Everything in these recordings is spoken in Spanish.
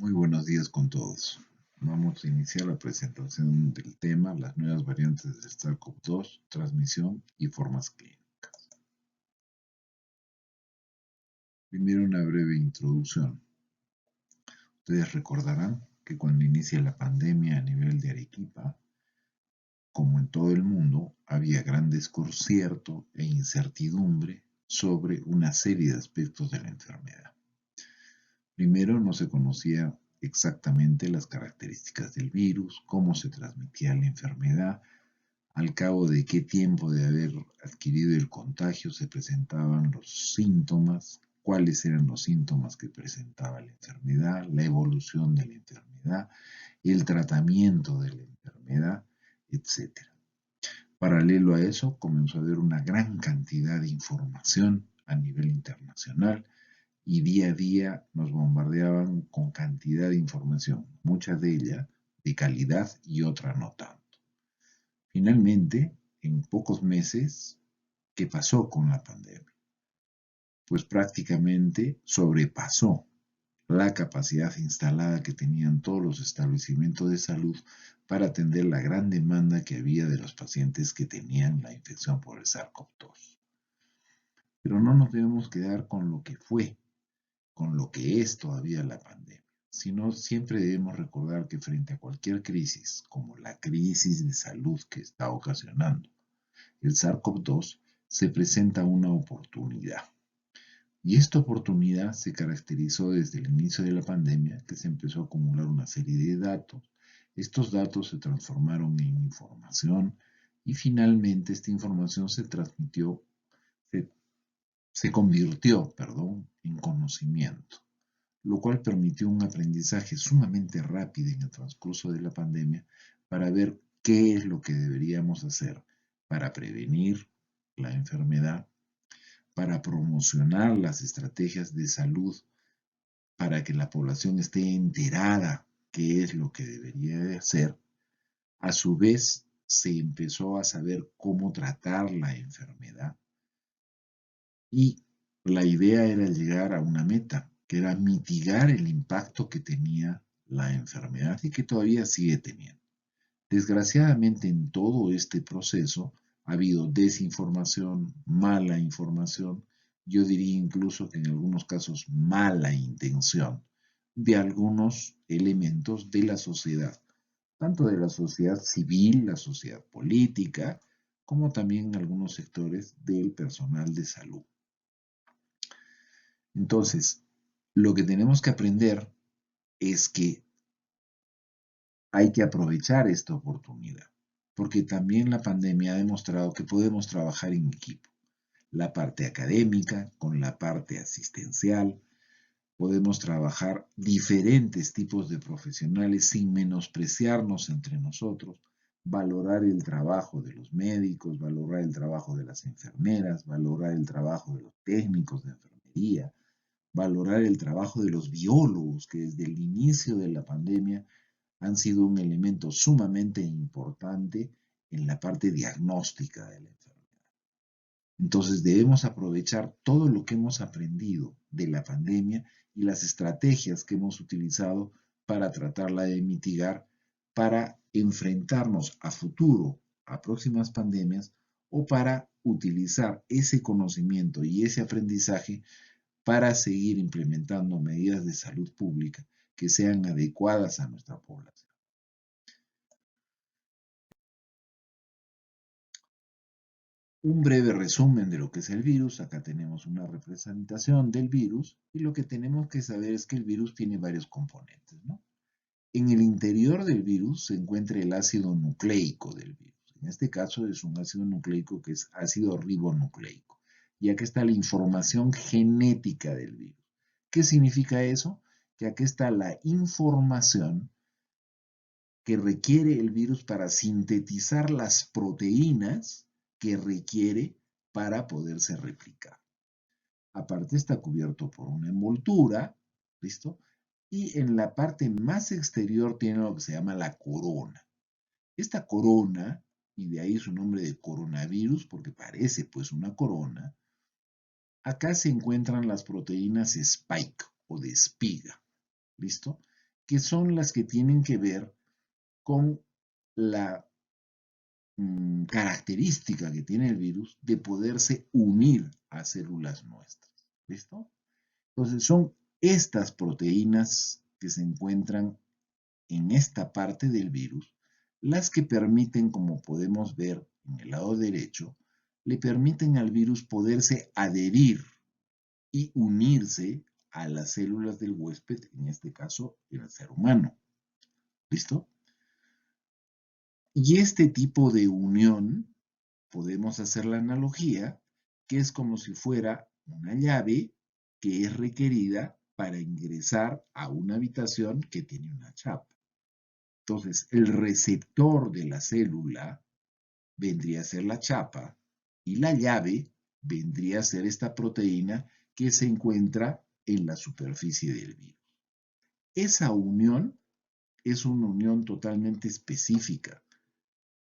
Muy buenos días con todos. Vamos a iniciar la presentación del tema, las nuevas variantes del SARS-CoV-2, transmisión y formas clínicas. Primero una breve introducción. Ustedes recordarán que cuando inicia la pandemia a nivel de Arequipa, como en todo el mundo, había gran desconcierto e incertidumbre sobre una serie de aspectos de la enfermedad. Primero, no se conocía exactamente las características del virus, cómo se transmitía la enfermedad, al cabo de qué tiempo de haber adquirido el contagio se presentaban los síntomas, cuáles eran los síntomas que presentaba la enfermedad, la evolución de la enfermedad, el tratamiento de la enfermedad, etc. Paralelo a eso, comenzó a haber una gran cantidad de información a nivel internacional y día a día nos bombardeaban con cantidad de información, mucha de ella de calidad y otra no tanto. Finalmente, en pocos meses, ¿qué pasó con la pandemia? Pues prácticamente sobrepasó la capacidad instalada que tenían todos los establecimientos de salud para atender la gran demanda que había de los pacientes que tenían la infección por el SARS-CoV-2. Pero no nos debemos quedar con lo que fue, con lo que es todavía la pandemia, sino siempre debemos recordar que frente a cualquier crisis, como la crisis de salud que está ocasionando el SARS-CoV-2, se presenta una oportunidad. Y esta oportunidad se caracterizó desde el inicio de la pandemia, que se empezó a acumular una serie de datos. Estos datos se transformaron en información y finalmente esta información se, se convirtió, en conocimiento, lo cual permitió un aprendizaje sumamente rápido en el transcurso de la pandemia para ver qué es lo que deberíamos hacer para prevenir la enfermedad, para promocionar las estrategias de salud, para que la población esté enterada qué es lo que debería de hacer. A su vez, se empezó a saber cómo tratar la enfermedad y la idea era llegar a una meta, que era mitigar el impacto que tenía la enfermedad y que todavía sigue teniendo. Desgraciadamente en todo este proceso ha habido desinformación, mala información, yo diría incluso que en algunos casos mala intención de algunos elementos de la sociedad, tanto de la sociedad civil, la sociedad política, como también algunos sectores del personal de salud. Entonces, lo que tenemos que aprender es que hay que aprovechar esta oportunidad, porque también la pandemia ha demostrado que podemos trabajar en equipo. La parte académica con la parte asistencial, podemos trabajar diferentes tipos de profesionales sin menospreciarnos entre nosotros, valorar el trabajo de los médicos, valorar el trabajo de las enfermeras, valorar el trabajo de los técnicos de enfermería, valorar el trabajo de los biólogos que desde el inicio de la pandemia han sido un elemento sumamente importante en la parte diagnóstica de la enfermedad. Entonces debemos aprovechar todo lo que hemos aprendido de la pandemia y las estrategias que hemos utilizado para tratarla de mitigar, para enfrentarnos a futuro, a próximas pandemias, o para utilizar ese conocimiento y ese aprendizaje para seguir implementando medidas de salud pública que sean adecuadas a nuestra población. Un breve resumen de lo que es el virus. Acá tenemos una representación del virus y lo que tenemos que saber es que el virus tiene varios componentes, ¿no? En el interior del virus se encuentra el ácido nucleico del virus. En este caso es un ácido nucleico que es ácido ribonucleico. Y acá está la información genética del virus. ¿Qué significa eso? Que aquí está la información que requiere el virus para sintetizar las proteínas que requiere para poderse replicar. Aparte está cubierto por una envoltura, ¿listo? Y en la parte más exterior tiene lo que se llama la corona. Esta corona, y de ahí su nombre de coronavirus, porque parece pues una corona, acá se encuentran las proteínas spike o de espiga, ¿listo? que son las que tienen que ver con la característica que tiene el virus de poderse unir a células nuestras. ¿Listo? Entonces son estas proteínas que se encuentran en esta parte del virus las que permiten, como podemos ver en el lado derecho, le permiten al virus poderse adherir y unirse a las células del huésped, en este caso el ser humano. ¿Listo? Y este tipo de unión, podemos hacer la analogía, que es como si fuera una llave que es requerida para ingresar a una habitación que tiene una chapa. Entonces, el receptor de la célula vendría a ser la chapa y la llave vendría a ser esta proteína que se encuentra en la superficie del virus. Esa unión es una unión totalmente específica,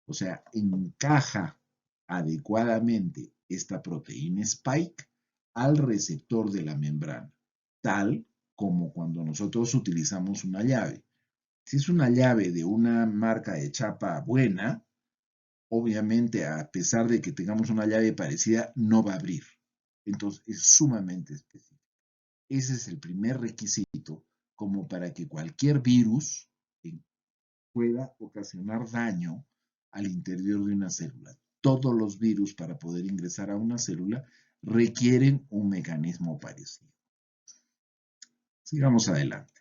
o sea, encaja adecuadamente esta proteína spike al receptor de la membrana, tal como cuando nosotros utilizamos una llave. Si es una llave de una marca de chapa buena, obviamente a pesar de que tengamos una llave parecida, no va a abrir. Entonces es sumamente específico. Ese es el primer requisito como para que cualquier virus pueda ocasionar daño al interior de una célula. Todos los virus para poder ingresar a una célula requieren un mecanismo parecido. Sigamos adelante.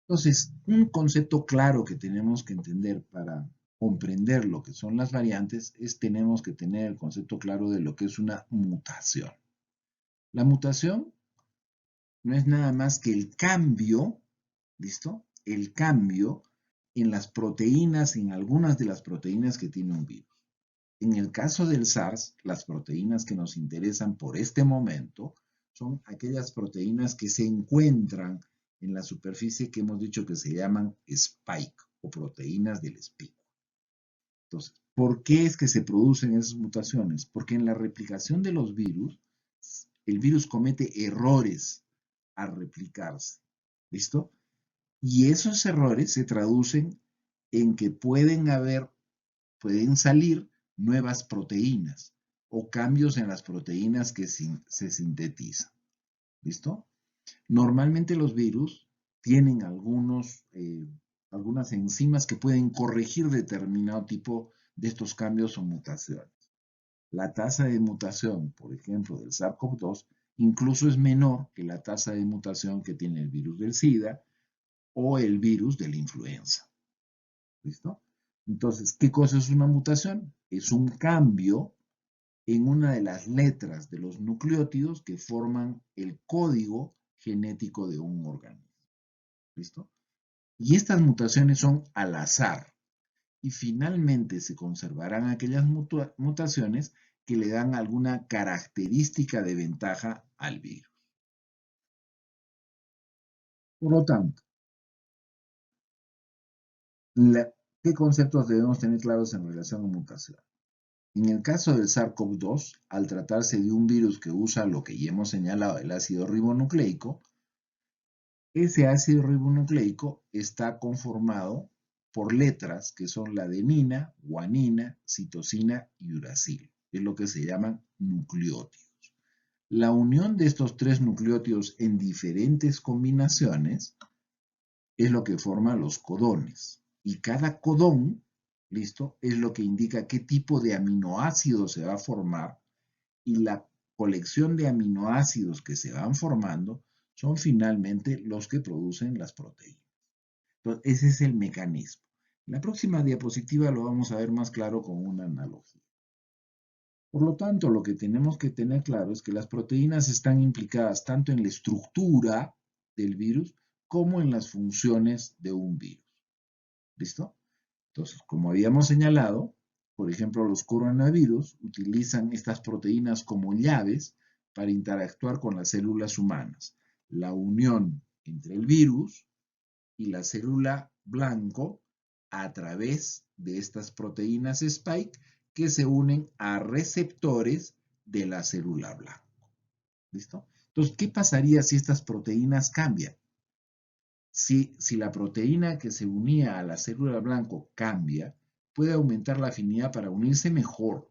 Entonces, un concepto claro que tenemos que entender para comprender lo que son las variantes es tenemos que tener el concepto claro de lo que es una mutación. La mutación no es nada más que el cambio, ¿listo? El cambio en las proteínas, en algunas de las proteínas que tiene un virus. En el caso del SARS, las proteínas que nos interesan por este momento son aquellas proteínas que se encuentran en la superficie que hemos dicho que se llaman spike o proteínas del espículo. Entonces, ¿por qué es que se producen esas mutaciones? Porque en la replicación de los virus, el virus comete errores al replicarse. ¿Listo? Y esos errores se traducen en que pueden salir nuevas proteínas o cambios en las proteínas que se sintetizan. ¿Listo? Normalmente los virus tienen algunas enzimas que pueden corregir determinado tipo de estos cambios o mutaciones. La tasa de mutación, por ejemplo, del SARS-CoV-2 incluso es menor que la tasa de mutación que tiene el virus del SIDA o el virus de la influenza. ¿Listo? Entonces, ¿qué cosa es una mutación? Es un cambio en una de las letras de los nucleótidos que forman el código genético de un organismo. ¿Listo? Y estas mutaciones son al azar. Y finalmente se conservarán aquellas mutaciones que le dan alguna característica de ventaja al virus. Por lo tanto, ¿qué conceptos debemos tener claros en relación a mutación? En el caso del SARS-CoV-2, al tratarse de un virus que usa lo que ya hemos señalado, el ácido ribonucleico, ese ácido ribonucleico está conformado por letras que son la adenina, guanina, citosina y uracilo. Es lo que se llaman nucleótidos. La unión de estos tres nucleótidos en diferentes combinaciones es lo que forma los codones. Y cada codón, ¿listo? Es lo que indica qué tipo de aminoácido se va a formar y la colección de aminoácidos que se van formando son finalmente los que producen las proteínas. Entonces, ese es el mecanismo. En la próxima diapositiva lo vamos a ver más claro con una analogía. Por lo tanto, lo que tenemos que tener claro es que las proteínas están implicadas tanto en la estructura del virus como en las funciones de un virus. ¿Listo? Entonces, como habíamos señalado, por ejemplo, los coronavirus utilizan estas proteínas como llaves para interactuar con las células humanas. La unión entre el virus y la célula blanco a través de estas proteínas spike que se unen a receptores de la célula blanco. ¿Listo? Entonces, ¿qué pasaría si estas proteínas cambian? Si la proteína que se unía a la célula blanco cambia, puede aumentar la afinidad para unirse mejor.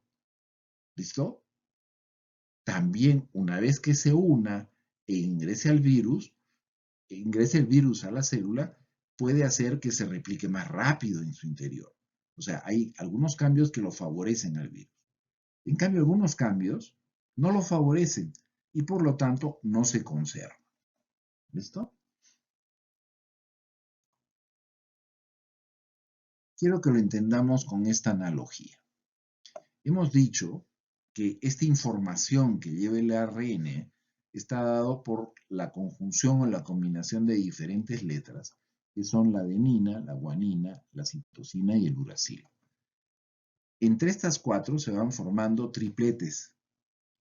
¿Listo? También, una vez que se una e ingrese el virus a la célula, puede hacer que se replique más rápido en su interior. O sea, hay algunos cambios que lo favorecen al virus. En cambio, algunos cambios no lo favorecen y por lo tanto no se conservan. ¿Listo? Quiero que lo entendamos con esta analogía. Hemos dicho que esta información que lleva el ARN está dado por la conjunción o la combinación de diferentes letras, que son la adenina, la guanina, la citosina y el uracilo. Entre estas cuatro se van formando tripletes,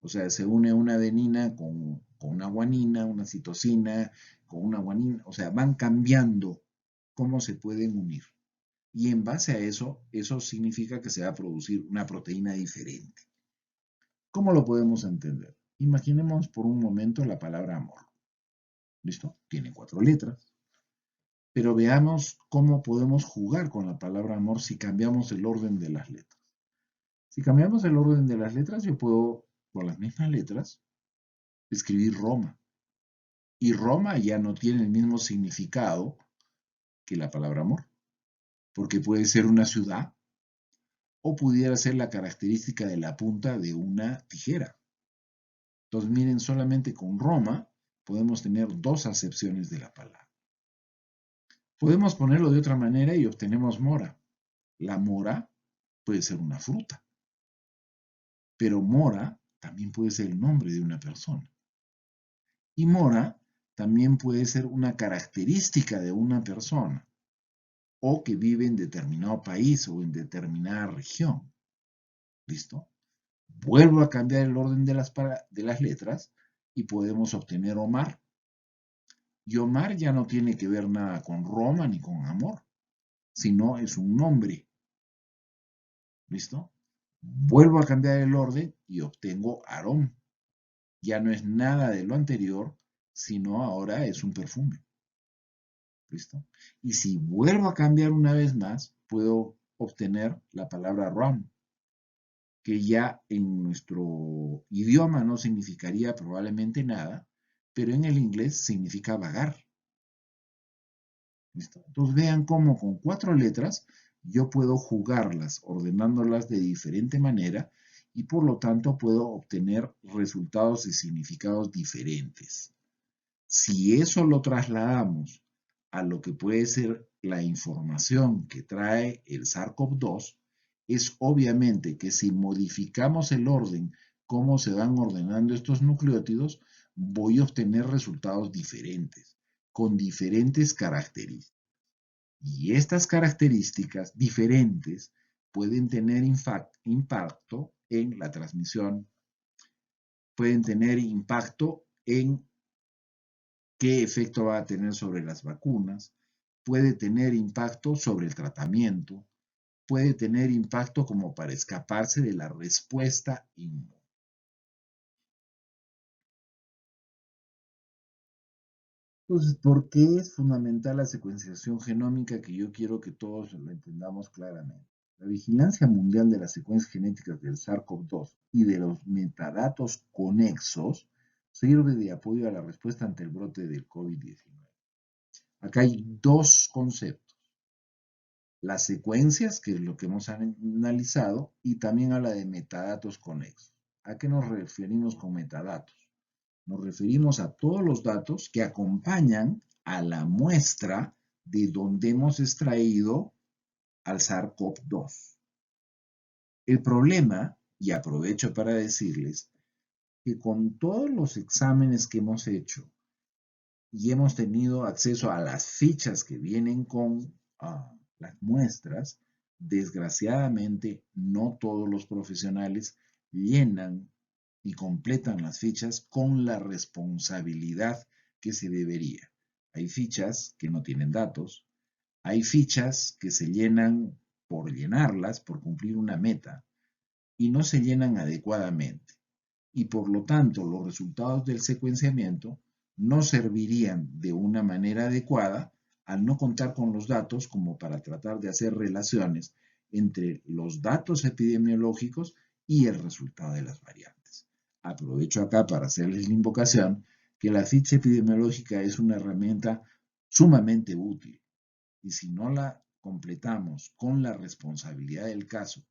o sea, se une una adenina con una guanina, una citosina, con una guanina, o sea, van cambiando cómo se pueden unir. Y en base a eso, eso significa que se va a producir una proteína diferente. ¿Cómo lo podemos entender? Imaginemos por un momento la palabra amor. ¿Listo? Tiene 4 letras. Pero veamos cómo podemos jugar con la palabra amor si cambiamos el orden de las letras. Si cambiamos el orden de las letras, yo puedo, con las mismas letras, escribir Roma. Y Roma ya no tiene el mismo significado que la palabra amor, porque puede ser una ciudad o pudiera ser la característica de la punta de una tijera. Entonces, miren, solamente con Roma podemos tener dos acepciones de la palabra. Podemos ponerlo de otra manera y obtenemos mora. La mora puede ser una fruta, pero mora también puede ser el nombre de una persona. Y mora también puede ser una característica de una persona o que vive en determinado país o en determinada región. ¿Listo? Vuelvo a cambiar el orden de las letras y podemos obtener Omar. Y Omar ya no tiene que ver nada con Roma ni con amor, sino es un nombre. ¿Listo? Vuelvo a cambiar el orden y obtengo Aarón. Ya no es nada de lo anterior, sino ahora es un perfume. ¿Listo? Y si vuelvo a cambiar una vez más, puedo obtener la palabra Ram, que ya en nuestro idioma no significaría probablemente nada, pero en el inglés significa vagar. ¿Listo? Entonces vean cómo con 4 letras yo puedo jugarlas, ordenándolas de diferente manera y por lo tanto puedo obtener resultados y significados diferentes. Si eso lo trasladamos a lo que puede ser la información que trae el SARS-CoV-2, es obviamente que si modificamos el orden, cómo se van ordenando estos nucleótidos, voy a obtener resultados diferentes, con diferentes características. Y estas características diferentes pueden tener impacto en la transmisión, pueden tener impacto en qué efecto va a tener sobre las vacunas, puede tener impacto sobre el tratamiento, puede tener impacto como para escaparse de la respuesta inmune. Entonces, ¿por qué es fundamental la secuenciación genómica que yo quiero que todos lo entendamos claramente? La vigilancia mundial de las secuencias genéticas del SARS-CoV-2 y de los metadatos conexos sirve de apoyo a la respuesta ante el brote del COVID-19. Acá hay dos conceptos. Las secuencias, que es lo que hemos analizado, y también habla de metadatos conexos. ¿A qué nos referimos con metadatos? Nos referimos a todos los datos que acompañan a la muestra de donde hemos extraído al SARS-CoV-2. El problema, y aprovecho para decirles, que con todos los exámenes que hemos hecho y hemos tenido acceso a las fichas que vienen con las muestras, desgraciadamente no todos los profesionales llenan y completan las fichas con la responsabilidad que se debería. Hay fichas que no tienen datos, hay fichas que se llenan por llenarlas, por cumplir una meta, y no se llenan adecuadamente. y por lo tanto los resultados del secuenciamiento no servirían de una manera adecuada al no contar con los datos como para tratar de hacer relaciones entre los datos epidemiológicos y el resultado de las variantes. Aprovecho acá para hacerles la invocación que la ficha epidemiológica es una herramienta sumamente útil y si no la completamos con la responsabilidad del caso,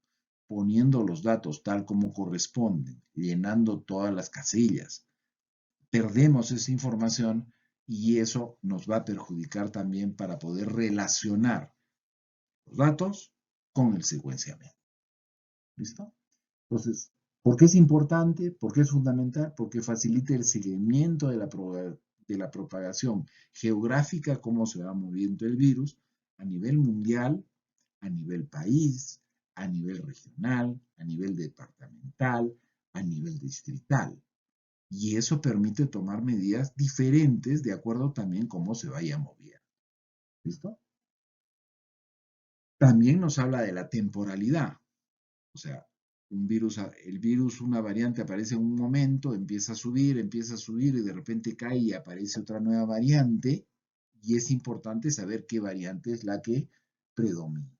poniendo los datos tal como corresponden, llenando todas las casillas, perdemos esa información y eso nos va a perjudicar también para poder relacionar los datos con el secuenciamiento. ¿Listo? Entonces, ¿por qué es importante? ¿Por qué es fundamental? Porque facilita el seguimiento de la propagación geográfica, cómo se va moviendo el virus a nivel mundial, a nivel país, a nivel regional, a nivel departamental, a nivel distrital. Y eso permite tomar medidas diferentes de acuerdo también cómo se vaya moviendo. ¿Listo? También nos habla de la temporalidad. O sea, el virus, una variante aparece en un momento, empieza a subir y de repente cae y aparece otra nueva variante. Y es importante saber qué variante es la que predomina.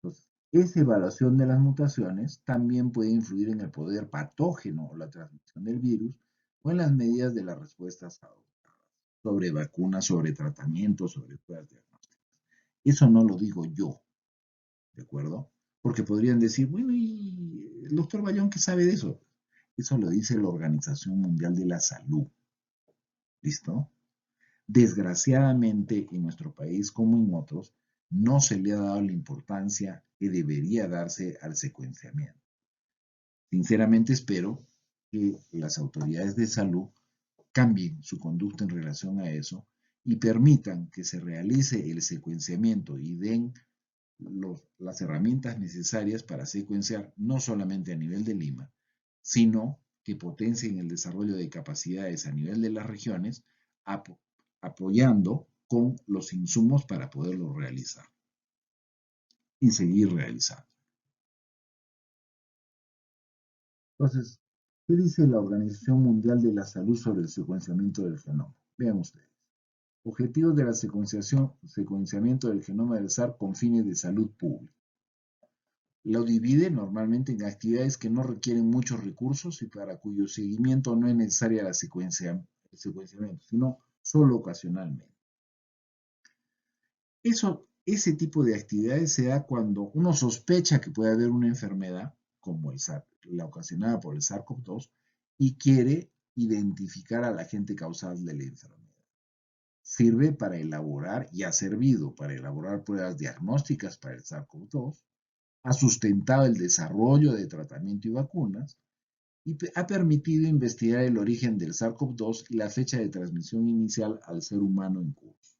Entonces, esa evaluación de las mutaciones también puede influir en el poder patógeno o la transmisión del virus o en las medidas de las respuestas adoptadas sobre vacunas, sobre tratamientos, sobre pruebas diagnósticas. Eso no lo digo yo, ¿de acuerdo? Porque podrían decir, bueno, ¿y el doctor Bayón qué sabe de eso? Eso lo dice la Organización Mundial de la Salud. ¿Listo? Desgraciadamente, en nuestro país, como en otros, no se le ha dado la importancia que debería darse al secuenciamiento. Sinceramente espero que las autoridades de salud cambien su conducta en relación a eso y permitan que se realice el secuenciamiento y den las herramientas necesarias para secuenciar no solamente a nivel de Lima, sino que potencien el desarrollo de capacidades a nivel de las regiones, apoyando con los insumos para poderlo realizar y seguir realizando. Entonces, ¿qué dice la Organización Mundial de la Salud sobre el secuenciamiento del genoma? Vean ustedes. Objetivos de la secuenciamiento del genoma del SARS con fines de salud pública. Lo divide normalmente en actividades que no requieren muchos recursos y para cuyo seguimiento no es necesaria el secuenciamiento, sino solo ocasionalmente. Ese tipo de actividades se da cuando uno sospecha que puede haber una enfermedad, como la ocasionada por el SARS-CoV-2, y quiere identificar al agente causal de la enfermedad. Sirve para elaborar y ha servido para elaborar pruebas diagnósticas para el SARS-CoV-2, ha sustentado el desarrollo de tratamiento y vacunas y ha permitido investigar el origen del SARS-CoV-2 y la fecha de transmisión inicial al ser humano en curso.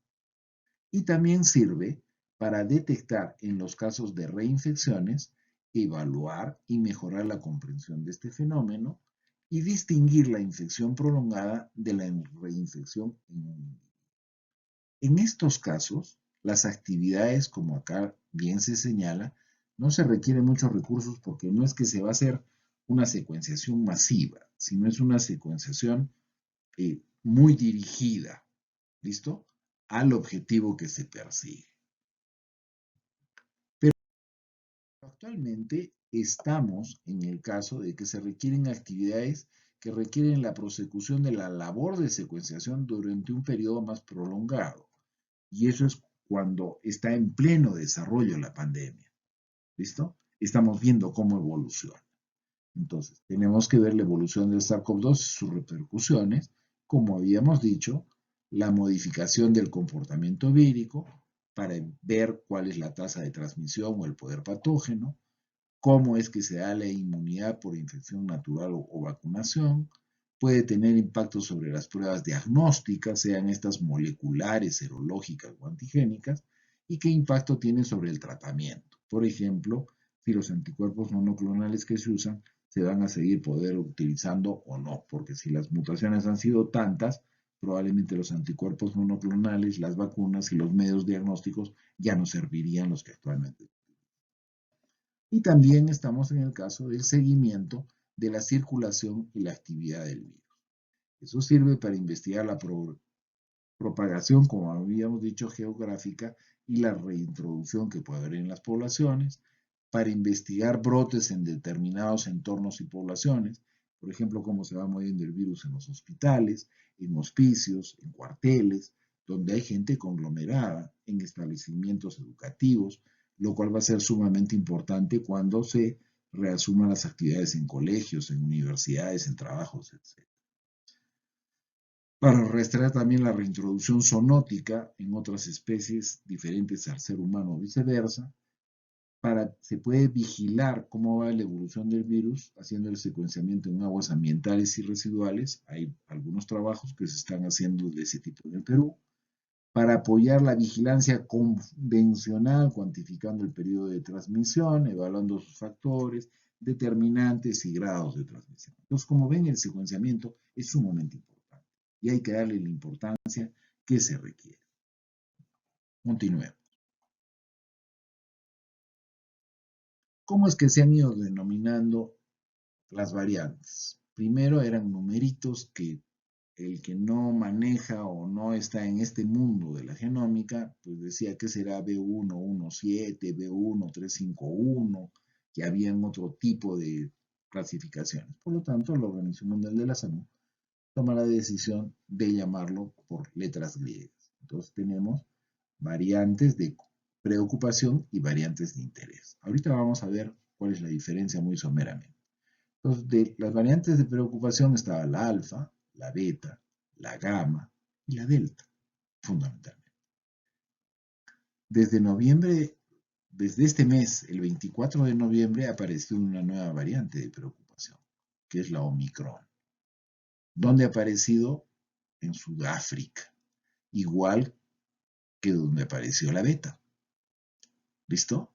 Y también sirve para detectar en los casos de reinfecciones, evaluar y mejorar la comprensión de este fenómeno y distinguir la infección prolongada de la reinfección en un individuo. En estos casos, las actividades, como acá bien se señala, no se requieren muchos recursos porque no es que se va a hacer una secuenciación masiva, sino es una secuenciación muy dirigida, ¿listo? Al objetivo que se persigue. Pero actualmente estamos en el caso de que se requieren actividades que requieren la prosecución de la labor de secuenciación durante un periodo más prolongado. Y eso es cuando está en pleno desarrollo la pandemia. ¿Listo? Estamos viendo cómo evoluciona. Entonces, tenemos que ver la evolución del SARS-CoV-2 y sus repercusiones, como habíamos dicho, la modificación del comportamiento vírico para ver cuál es la tasa de transmisión o el poder patógeno, cómo es que se da la inmunidad por infección natural o vacunación, puede tener impacto sobre las pruebas diagnósticas, sean estas moleculares, serológicas o antigénicas, y qué impacto tiene sobre el tratamiento. Por ejemplo, si los anticuerpos monoclonales que se usan se van a seguir poder utilizando o no, porque si las mutaciones han sido tantas, probablemente los anticuerpos monoclonales, las vacunas y los medios diagnósticos ya no servirían los que actualmente. Y también estamos en el caso del seguimiento de la circulación y la actividad del virus. Eso sirve para investigar la propagación, como habíamos dicho, geográfica y la reintroducción que puede haber en las poblaciones, para investigar brotes en determinados entornos y poblaciones, por ejemplo, cómo se va moviendo el virus en los hospitales, en hospicios, en cuarteles, donde hay gente conglomerada, en establecimientos educativos, lo cual va a ser sumamente importante cuando se reasuman las actividades en colegios, en universidades, en trabajos, etc. Para rastrear también la reintroducción zoonótica en otras especies diferentes al ser humano o viceversa, se puede vigilar cómo va la evolución del virus haciendo el secuenciamiento en aguas ambientales y residuales. Hay algunos trabajos que se están haciendo de ese tipo en el Perú. Para apoyar la vigilancia convencional, cuantificando el periodo de transmisión, evaluando sus factores, determinantes y grados de transmisión. Entonces, como ven, el secuenciamiento es sumamente importante y hay que darle la importancia que se requiere. Continuemos. ¿Cómo es que se han ido denominando las variantes? Primero eran numeritos que el que no maneja o no está en este mundo de la genómica, pues decía que será B117, B1351, que habían otro tipo de clasificaciones. Por lo tanto, la Organización Mundial de la Salud toma la decisión de llamarlo por letras griegas. Entonces tenemos variantes de preocupación y variantes de interés. Ahorita vamos a ver cuál es la diferencia muy someramente. Entonces, de las variantes de preocupación estaba la alfa, la beta, la gamma y la delta, fundamentalmente. Desde noviembre, desde este mes, el 24 de noviembre, apareció una nueva variante de preocupación, que es la Omicron. ¿Dónde ha aparecido? En Sudáfrica, igual que donde apareció la beta. ¿Listo?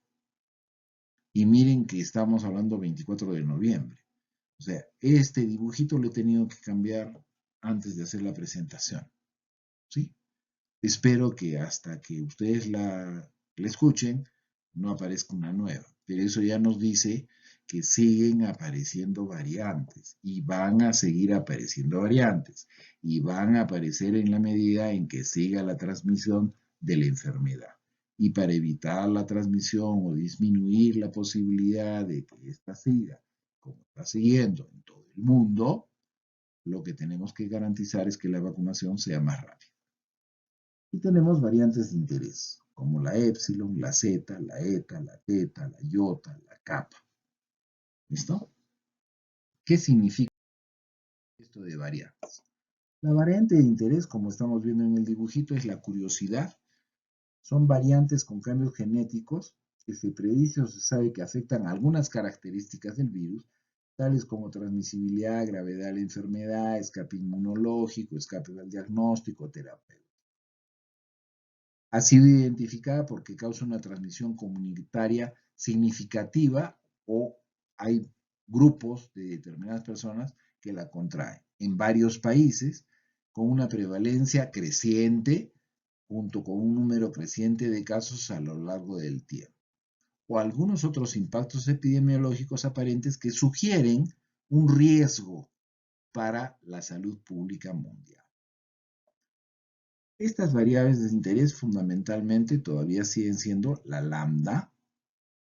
Y miren que estamos hablando 24 de noviembre. O sea, este dibujito lo he tenido que cambiar antes de hacer la presentación. ¿Sí? Espero que hasta que ustedes la escuchen no aparezca una nueva. Pero eso ya nos dice que siguen apareciendo variantes y van a seguir apareciendo variantes y van a aparecer en la medida en que siga la transmisión de la enfermedad. Y para evitar la transmisión o disminuir la posibilidad de que esta siga como está siguiendo en todo el mundo, lo que tenemos que garantizar es que la vacunación sea más rápida. Y tenemos variantes de interés, como la epsilon, la zeta, la eta, la teta, la iota, la kappa. ¿Listo? ¿Qué significa esto de variantes? La variante de interés, como estamos viendo en el dibujito, es la curiosidad. Son variantes con cambios genéticos que se predice o se sabe que afectan algunas características del virus, tales como transmisibilidad, gravedad de la enfermedad, escape inmunológico, escape al diagnóstico, terapéutico. Ha sido identificada porque causa una transmisión comunitaria significativa o hay grupos de determinadas personas que la contraen en varios países con una prevalencia creciente junto con un número creciente de casos a lo largo del tiempo o algunos otros impactos epidemiológicos aparentes que sugieren un riesgo para la salud pública mundial. Estas variables de interés fundamentalmente todavía siguen siendo la lambda.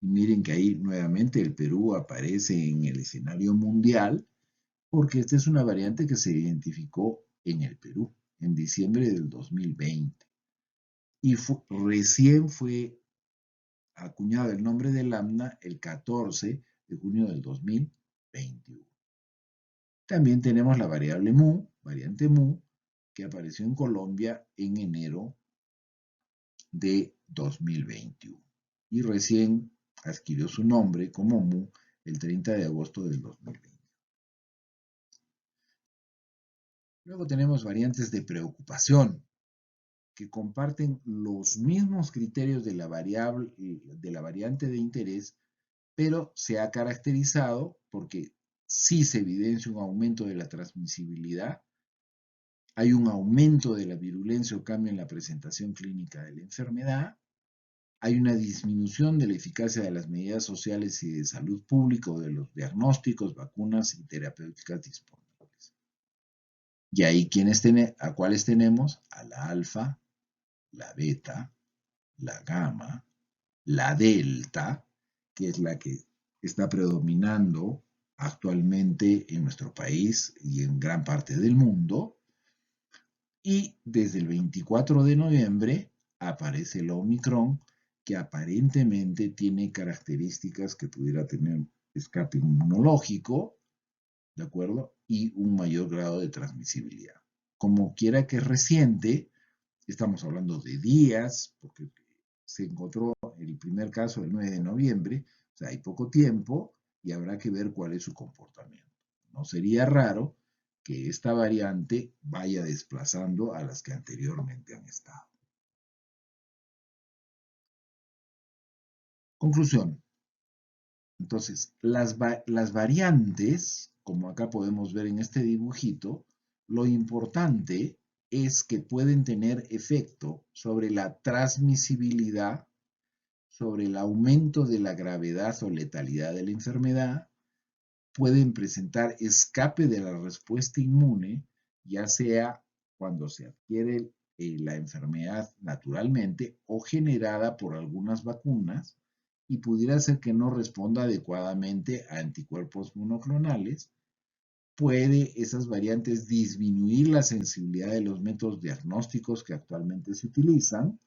Y miren que ahí nuevamente el Perú aparece en el escenario mundial porque esta es una variante que se identificó en el Perú en diciembre del 2020. Y recién fue acuñado el nombre de lambda el 14 de junio del 2021. También tenemos la variable mu, variante mu, que apareció en Colombia en enero de 2021 y recién adquirió su nombre como mu el 30 de agosto del 2020. Luego tenemos variantes de preocupación que comparten los mismos criterios de la variante de interés, pero se ha caracterizado porque sí se evidencia un aumento de la transmisibilidad, hay un aumento de la virulencia o cambio en la presentación clínica de la enfermedad hay una disminución de la eficacia de las medidas sociales y de salud pública o de los diagnósticos, vacunas y terapéuticas disponibles. Y ahí, ¿a cuáles tenemos? A la alfa, la beta, la gamma, la delta, que es la que está predominando actualmente en nuestro país y en gran parte del mundo. Y desde el 24 de noviembre aparece el Omicron, que aparentemente tiene características que pudiera tener escape inmunológico, ¿de acuerdo? Y un mayor grado de transmisibilidad. Como quiera que es reciente, estamos hablando de días, porque se encontró el primer caso el 9 de noviembre, o sea, hay poco tiempo y habrá que ver cuál es su comportamiento. No sería raro que esta variante vaya desplazando a las que anteriormente han estado. Conclusión. Entonces, las variantes, como acá podemos ver en este dibujito, lo importante es que pueden tener efecto sobre la transmisibilidad, sobre el aumento de la gravedad o letalidad de la enfermedad, pueden presentar escape de la respuesta inmune, ya sea cuando se adquiere la enfermedad naturalmente o generada por algunas vacunas, y pudiera ser que no responda adecuadamente a anticuerpos monoclonales. Puede esas variantes disminuir la sensibilidad de los métodos diagnósticos que actualmente se utilizan,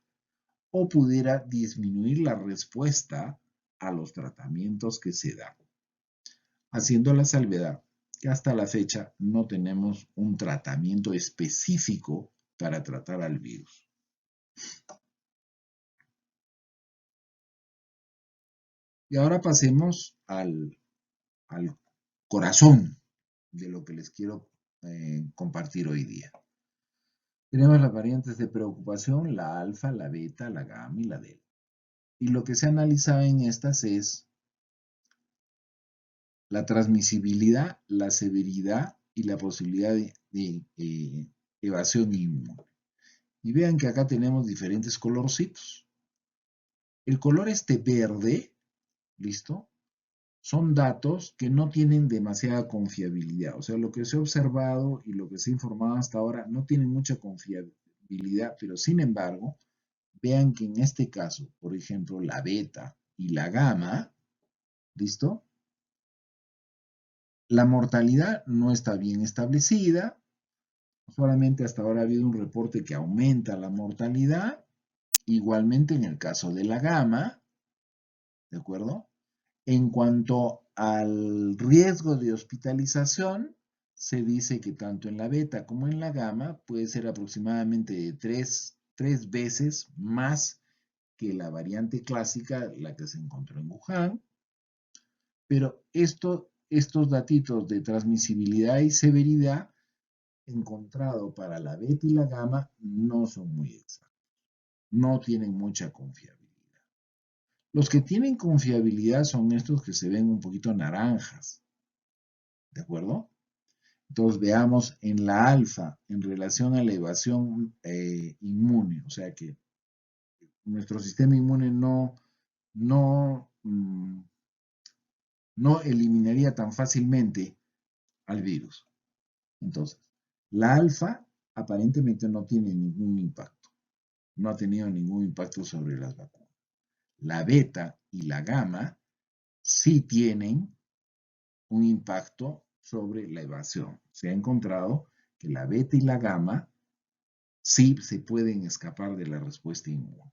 o pudiera disminuir la respuesta a los tratamientos que se dan. Haciendo la salvedad que hasta la fecha no tenemos un tratamiento específico para tratar al virus. Y ahora pasemos al corazón de lo que les quiero compartir hoy día. Tenemos las variantes de preocupación, la alfa, la beta, la gamma y la delta. Y lo que se analizaba en estas es la transmisibilidad, la severidad y la posibilidad de evasión inmune. Y vean que acá tenemos diferentes colorcitos. El color verde, ¿listo? Son datos que no tienen demasiada confiabilidad. O sea, lo que se ha observado y lo que se ha informado hasta ahora no tienen mucha confiabilidad, pero sin embargo, vean que en este caso, por ejemplo, la beta y la gamma, ¿listo? La mortalidad no está bien establecida. Solamente hasta ahora ha habido un reporte que aumenta la mortalidad. Igualmente en el caso de la gamma, ¿de acuerdo? En cuanto al riesgo de hospitalización, se dice que tanto en la beta como en la gamma puede ser aproximadamente de tres veces más que la variante clásica, la que se encontró en Wuhan. Pero estos datitos de transmisibilidad y severidad encontrado para la beta y la gamma no son muy exactos. No tienen mucha confiabilidad. Los que tienen confiabilidad son estos que se ven un poquito naranjas. ¿De acuerdo? Entonces veamos en la alfa en relación a la evasión inmune, o sea que nuestro sistema inmune no eliminaría tan fácilmente al virus. Entonces, la alfa aparentemente no tiene ningún impacto, no ha tenido ningún impacto sobre las vacunas. La beta y la gamma sí tienen un impacto sobre la evasión. Se ha encontrado que la beta y la gamma sí se pueden escapar de la respuesta inmune.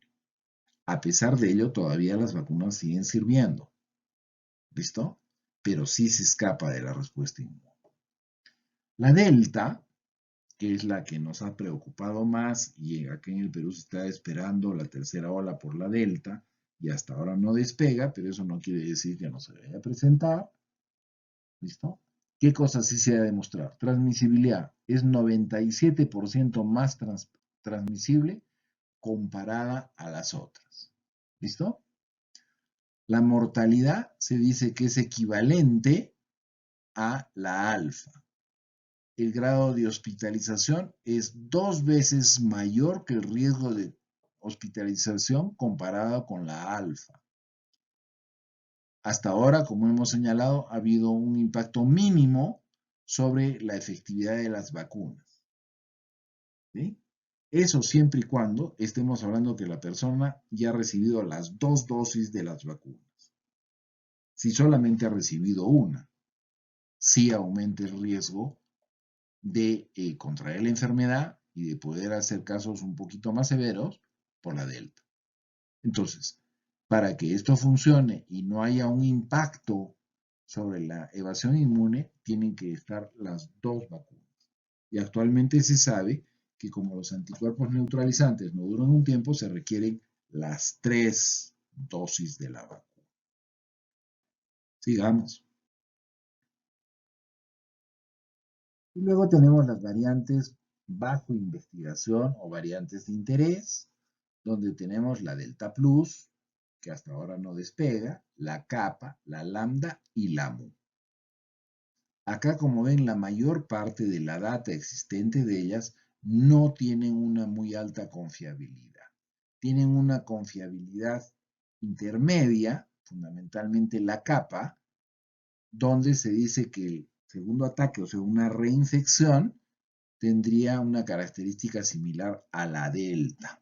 A pesar de ello, todavía las vacunas siguen sirviendo. ¿Listo? Pero sí se escapa de la respuesta inmune. La delta, que es la que nos ha preocupado más, y aquí en el Perú se está esperando la tercera ola por la delta, y hasta ahora no despega, pero eso no quiere decir que no se vaya a presentar. ¿Listo? ¿Qué cosa sí se ha demostrado? Transmisibilidad es 97% más transmisible comparada a las otras. ¿Listo? La mortalidad se dice que es equivalente a la alfa. El grado de hospitalización es 2 veces mayor que el riesgo de hospitalización comparada con la alfa. Hasta ahora, como hemos señalado, ha habido un impacto mínimo sobre la efectividad de las vacunas. ¿Sí? Eso siempre y cuando estemos hablando que la persona ya ha recibido las 2 dosis de las vacunas. Si solamente ha recibido una, sí aumenta el riesgo de contraer la enfermedad y de poder hacer casos un poquito más severos por la delta. Entonces, para que esto funcione y no haya un impacto sobre la evasión inmune, tienen que estar las 2 vacunas. Y actualmente se sabe que como los anticuerpos neutralizantes no duran un tiempo, se requieren las 3 dosis de la vacuna. Sigamos. Y luego tenemos las variantes bajo investigación o variantes de interés, donde tenemos la Delta Plus, que hasta ahora no despega, la Kappa, la Lambda y la Mu. Acá, como ven, la mayor parte de la data existente de ellas no tienen una muy alta confiabilidad. Tienen una confiabilidad intermedia, fundamentalmente la Kappa, donde se dice que el segundo ataque, o sea, una reinfección, tendría una característica similar a la delta.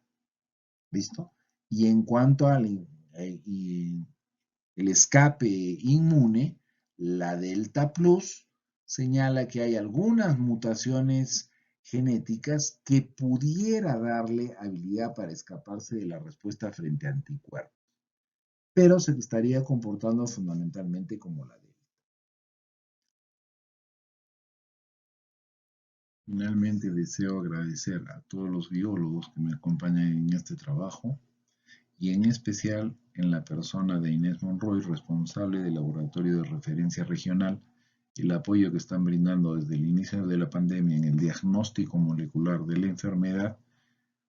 ¿Listo? Y en cuanto al el escape inmune, la delta plus señala que hay algunas mutaciones genéticas que pudiera darle habilidad para escaparse de la respuesta frente a anticuerpos, pero se estaría comportando fundamentalmente como la delta. Finalmente deseo agradecer a todos los biólogos que me acompañan en este trabajo y en especial en la persona de Inés Monroy, responsable del Laboratorio de Referencia Regional, el apoyo que están brindando desde el inicio de la pandemia en el diagnóstico molecular de la enfermedad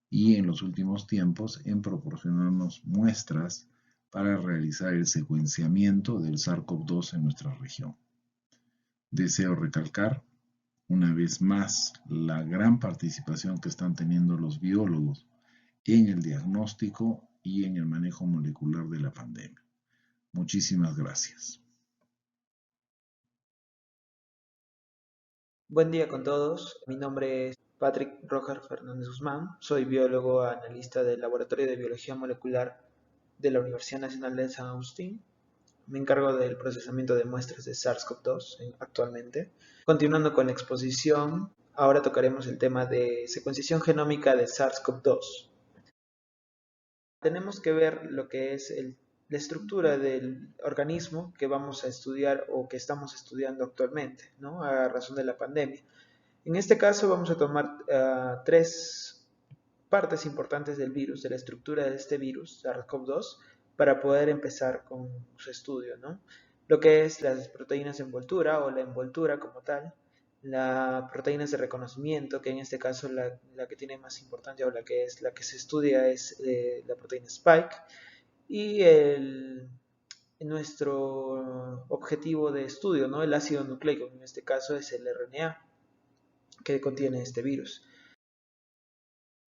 y en los últimos tiempos en proporcionarnos muestras para realizar el secuenciamiento del SARS-CoV-2 en nuestra región. Deseo recalcar una vez más la gran participación que están teniendo los biólogos en el diagnóstico y en el manejo molecular de la pandemia. Muchísimas gracias. Buen día con todos. Mi nombre es Patrick Roger Fernández Guzmán. Soy biólogo analista del Laboratorio de Biología Molecular de la Universidad Nacional de San Agustín. Me encargo del procesamiento de muestras de SARS-CoV-2 actualmente. Continuando con la exposición, ahora tocaremos el tema de secuenciación genómica de SARS-CoV-2. Tenemos que ver lo que es la estructura del organismo que vamos a estudiar o que estamos estudiando actualmente, ¿no? A razón de la pandemia. En este caso vamos a tomar tres partes importantes del virus, de la estructura de este virus, SARS-CoV-2, para poder empezar con su estudio, ¿no? Lo que es las proteínas de envoltura o la envoltura como tal, las proteínas de reconocimiento, que en este caso la que tiene más importancia o la que se estudia es la proteína Spike, y nuestro objetivo de estudio, ¿no? El ácido nucleico, en este caso es el RNA que contiene este virus.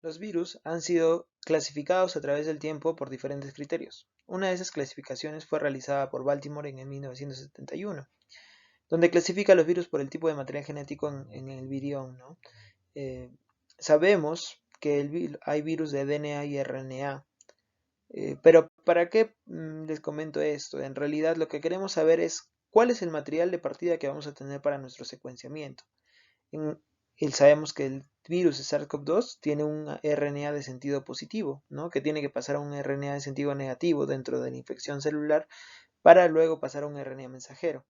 Los virus han sido clasificados a través del tiempo por diferentes criterios. Una de esas clasificaciones fue realizada por Baltimore en 1971, donde clasifica los virus por el tipo de material genético en el virión, ¿no? Sabemos que hay virus de DNA y RNA, pero ¿para qué les comento esto? En realidad lo que queremos saber es cuál es el material de partida que vamos a tener para nuestro secuenciamiento. Sabemos que el virus de SARS-CoV-2 tiene un RNA de sentido positivo, ¿no? Que tiene que pasar a un RNA de sentido negativo dentro de la infección celular para luego pasar a un RNA mensajero.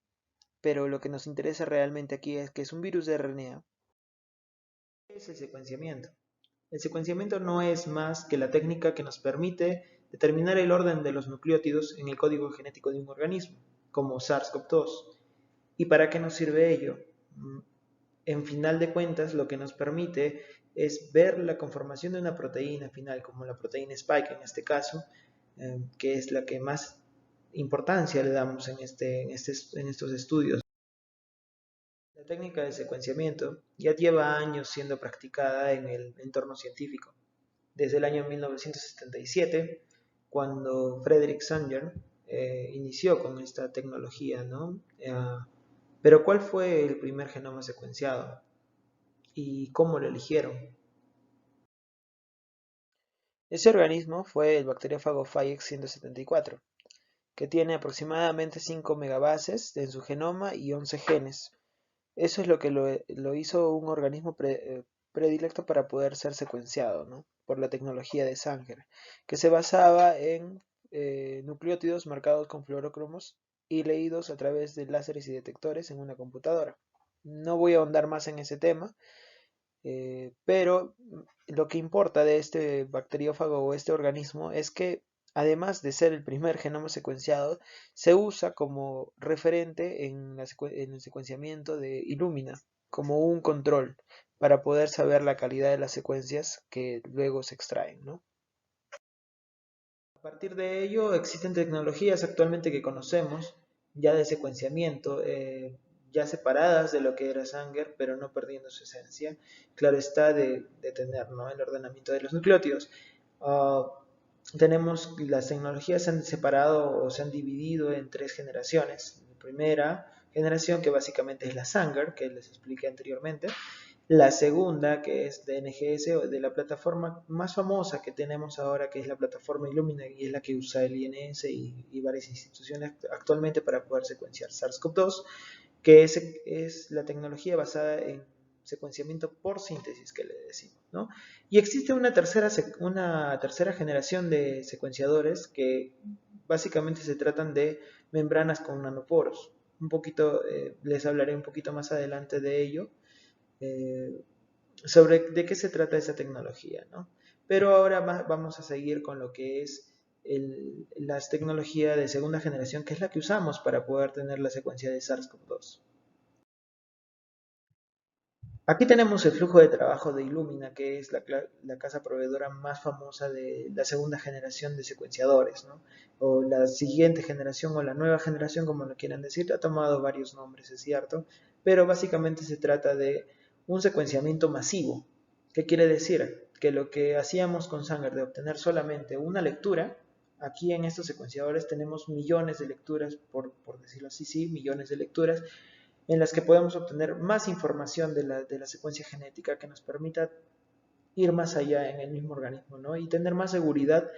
Pero lo que nos interesa realmente aquí es que es un virus de RNA. ¿Qué es el secuenciamiento? El secuenciamiento no es más que la técnica que nos permite determinar el orden de los nucleótidos en el código genético de un organismo, como SARS-CoV-2. ¿Y para qué nos sirve ello? En final de cuentas, lo que nos permite es ver la conformación de una proteína final, como la proteína Spike en este caso, que es la que más importancia le damos en estos estudios. La técnica de secuenciamiento ya lleva años siendo practicada en el entorno científico. desde el año 1977, cuando Frederick Sanger inició con esta tecnología, ¿no? Pero ¿cuál fue el primer genoma secuenciado y cómo lo eligieron? Ese organismo fue el bacteriófago Phaex 174, que tiene aproximadamente 5 megabases en su genoma y 11 genes. Eso es lo que lo hizo un organismo predilecto para poder ser secuenciado, ¿no? Por la tecnología de Sanger, que se basaba en nucleótidos marcados con fluorocromos y leídos a través de láseres y detectores en una computadora. No voy a ahondar más en ese tema, pero lo que importa de este bacteriófago o este organismo es que, además de ser el primer genoma secuenciado, se usa como referente en el secuenciamiento de Illumina, como un control para poder saber la calidad de las secuencias que luego se extraen, ¿no? A partir de ello, existen tecnologías actualmente que conocemos ya de secuenciamiento, ya separadas de lo que era Sanger, pero no perdiendo su esencia. Claro está de tener, ¿no?, el ordenamiento de los nucleótidos. Uh, Tenemos las tecnologías se han separado o se han dividido en tres generaciones. La primera generación, que básicamente es la Sanger, que les expliqué anteriormente. La segunda, que es de NGS, o de la plataforma más famosa que tenemos ahora, que es la plataforma Illumina, y es la que usa el INS y varias instituciones actualmente para poder secuenciar SARS-CoV-2, que es la tecnología basada en secuenciamiento por síntesis, que le decimos, ¿no? Y existe una tercera generación de secuenciadores que básicamente se tratan de membranas con nanoporos. Un poquito, les hablaré un poquito más adelante de ello, eh, sobre de qué se trata esa tecnología, ¿no? Pero ahora vamos a seguir con lo que es las tecnologías de segunda generación, que es la que usamos para poder tener la secuencia de SARS-CoV-2. Aquí tenemos el flujo de trabajo de Illumina, que es la casa proveedora más famosa de la segunda generación de secuenciadores, ¿no? O la siguiente generación o la nueva generación, como lo quieran decir, ha tomado varios nombres, es cierto, pero básicamente se trata de un secuenciamiento masivo. ¿Qué quiere decir? Que lo que hacíamos con Sanger de obtener solamente una lectura, aquí en estos secuenciadores tenemos millones de lecturas, por decirlo así, sí, millones de lecturas, en las que podemos obtener más información de la secuencia genética que nos permita ir más allá en el mismo organismo, ¿no? Y tener más seguridad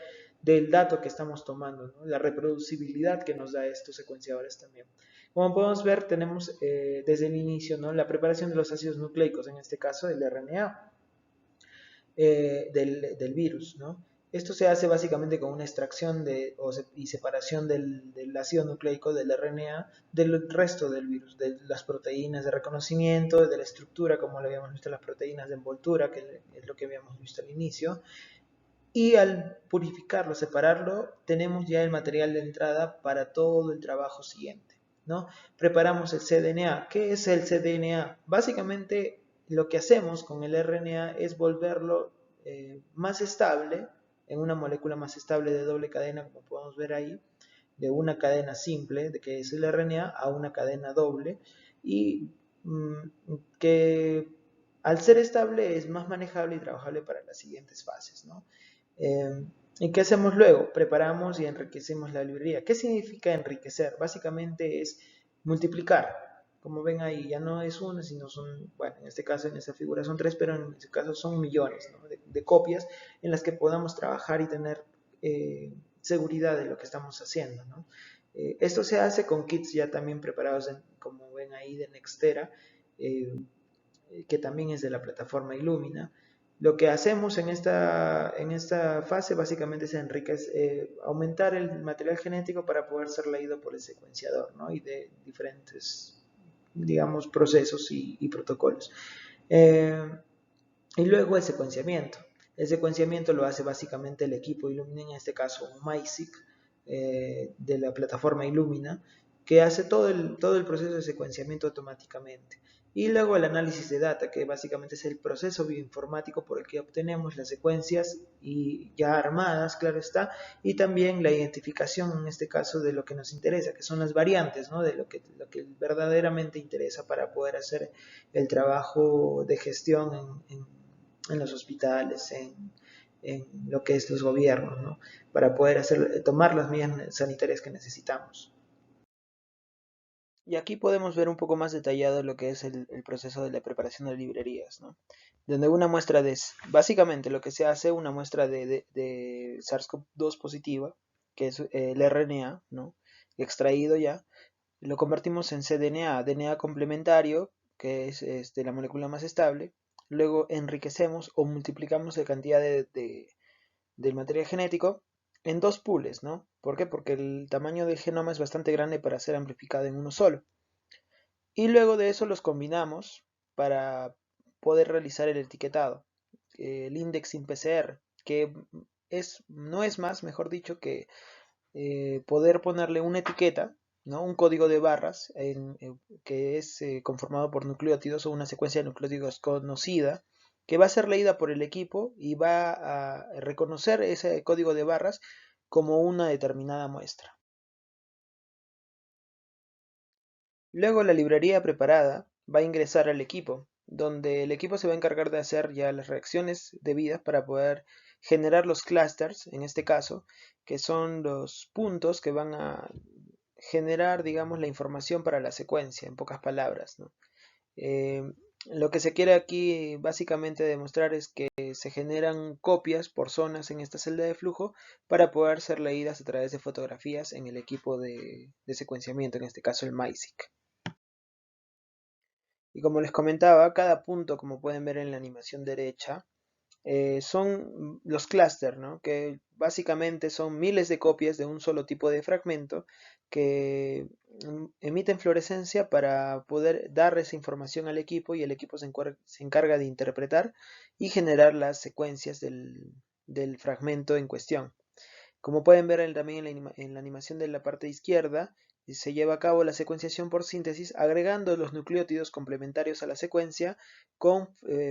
del dato que estamos tomando, ¿no? La reproducibilidad que nos da estos secuenciadores también. Como podemos ver, tenemos desde el inicio, ¿no?, la preparación de los ácidos nucleicos, en este caso el RNA, del virus, ¿no? Esto se hace básicamente con una extracción y separación del ácido nucleico del RNA del resto del virus, de las proteínas de reconocimiento, de la estructura, como lo habíamos visto, las proteínas de envoltura, que es lo que habíamos visto al inicio. Y al purificarlo, separarlo, tenemos ya el material de entrada para todo el trabajo siguiente, ¿no? Preparamos el cDNA. ¿Qué es el cDNA? Básicamente lo que hacemos con el RNA es volverlo más estable, en una molécula más estable de doble cadena, como podemos ver ahí, de una cadena simple, de que es el RNA, a una cadena doble, y que al ser estable es más manejable y trabajable para las siguientes fases, ¿no? Eh, ¿Y qué hacemos luego? Preparamos y enriquecemos la librería. ¿Qué significa enriquecer? Básicamente es multiplicar. Como ven ahí, ya no es una, sino son, bueno, en este caso, en esta figura son tres, pero en este caso son millones, ¿no?, de copias en las que podamos trabajar y tener seguridad de lo que estamos haciendo, ¿no? Esto se hace con kits ya también preparados, como ven ahí, de Nextera, eh, que también es de la plataforma Illumina. Lo que hacemos en esta fase básicamente es aumentar el material genético para poder ser leído por el secuenciador, ¿no?, y de diferentes, digamos, procesos y protocolos. Y luego el secuenciamiento. El secuenciamiento lo hace básicamente el equipo Illumina, en este caso un MySeq, de la plataforma Illumina, que hace todo el proceso de secuenciamiento automáticamente. Y luego el análisis de data, que básicamente es el proceso bioinformático por el que obtenemos las secuencias y ya armadas, claro está, y también la identificación, en este caso, de lo que nos interesa, que son las variantes, ¿no?, de lo que verdaderamente interesa para poder hacer el trabajo de gestión en los hospitales, en lo que es los gobiernos, ¿no? Para poder tomar las medidas sanitarias que necesitamos. Y aquí podemos ver un poco más detallado lo que es el proceso de la preparación de librerías, ¿no? Donde una muestra de, básicamente lo que se hace, una muestra de SARS-CoV-2 positiva, que es el RNA, ¿no? Extraído ya, lo convertimos en cDNA, DNA complementario, que es la molécula más estable. Luego enriquecemos o multiplicamos la cantidad del material genético en dos pools, ¿no? ¿Por qué? Porque el tamaño del genoma es bastante grande para ser amplificado en uno solo. Y luego de eso los combinamos para poder realizar el etiquetado, el indexing PCR, que no es más, mejor dicho, que poder ponerle una etiqueta, ¿no? Un código de barras que es conformado por nucleótidos o una secuencia de nucleótidos conocida, que va a ser leída por el equipo y va a reconocer ese código de barras como una determinada muestra. Luego la librería preparada va a ingresar al equipo, donde el equipo se va a encargar de hacer ya las reacciones debidas para poder generar los clusters, en este caso, que son los puntos que van a generar, digamos, la información para la secuencia, en pocas palabras, ¿no? Eh, lo que se quiere aquí básicamente demostrar es que se generan copias por zonas en esta celda de flujo para poder ser leídas a través de fotografías en el equipo de secuenciamiento, en este caso el MySeq. Y como les comentaba, cada punto, como pueden ver en la animación derecha, son los clústeres, ¿no? Que básicamente son miles de copias de un solo tipo de fragmento que emiten fluorescencia para poder dar esa información al equipo y el equipo se encarga de interpretar y generar las secuencias del fragmento en cuestión. Como pueden ver también en la animación de la parte izquierda, se lleva a cabo la secuenciación por síntesis agregando los nucleótidos complementarios a la secuencia con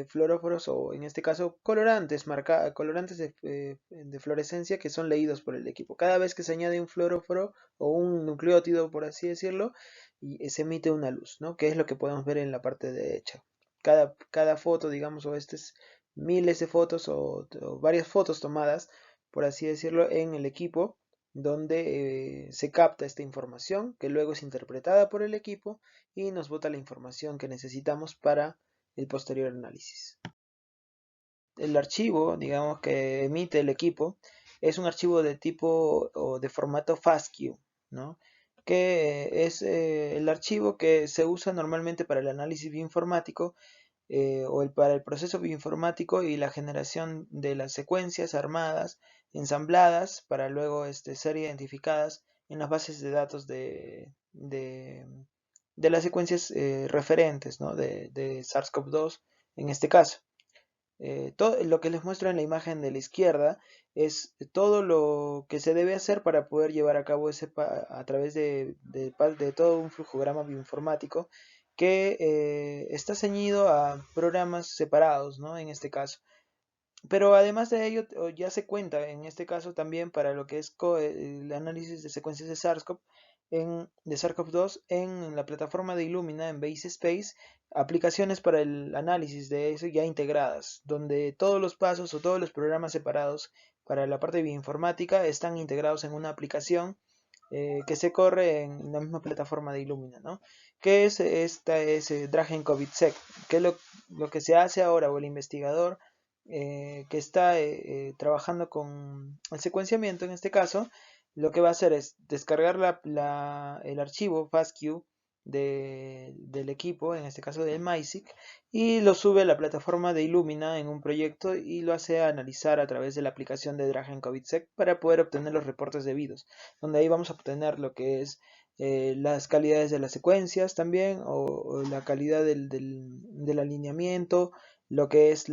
fluoróforos o en este caso colorantes de fluorescencia que son leídos por el equipo. Cada vez que se añade un fluoróforo o un nucleótido, por así decirlo, y se emite una luz, ¿no? Que es lo que podemos ver en la parte derecha. Cada foto, digamos, o estas miles de fotos o varias fotos tomadas por así decirlo, en el equipo donde se capta esta información que luego es interpretada por el equipo y nos bota la información que necesitamos para el posterior análisis. El archivo, digamos, que emite el equipo es un archivo de tipo o de formato FASTQ, ¿no? Que es el archivo que se usa normalmente para el análisis bioinformático para el proceso bioinformático y la generación de las secuencias armadas, ensambladas, para luego ser identificadas en las bases de datos de las secuencias referentes, ¿no? de SARS-CoV-2 en este caso. Todo lo que les muestro en la imagen de la izquierda es todo lo que se debe hacer para poder llevar a cabo a través de todo un flujograma bioinformático que está ceñido a programas separados, ¿no? En este caso. Pero además de ello, ya se cuenta en este caso también para lo que es el análisis de secuencias de SARS-CoV-2 en la plataforma de Illumina en Base Space, aplicaciones para el análisis de eso ya integradas, donde todos los pasos o todos los programas separados para la parte de bioinformática están integrados en una aplicación que se corre en la misma plataforma de Illumina, ¿no? Que es esta es Dragon COVID-Sec, que es lo que se hace ahora o el investigador que está trabajando con el secuenciamiento en este caso, lo que va a hacer es descargar el archivo FASTQ del equipo, en este caso del MySeq, y lo sube a la plataforma de Illumina en un proyecto y lo hace analizar a través de la aplicación de Dragon COVID-Sec para poder obtener los reportes debidos, donde ahí vamos a obtener lo que es las calidades de las secuencias también, o la calidad del alineamiento, lo que es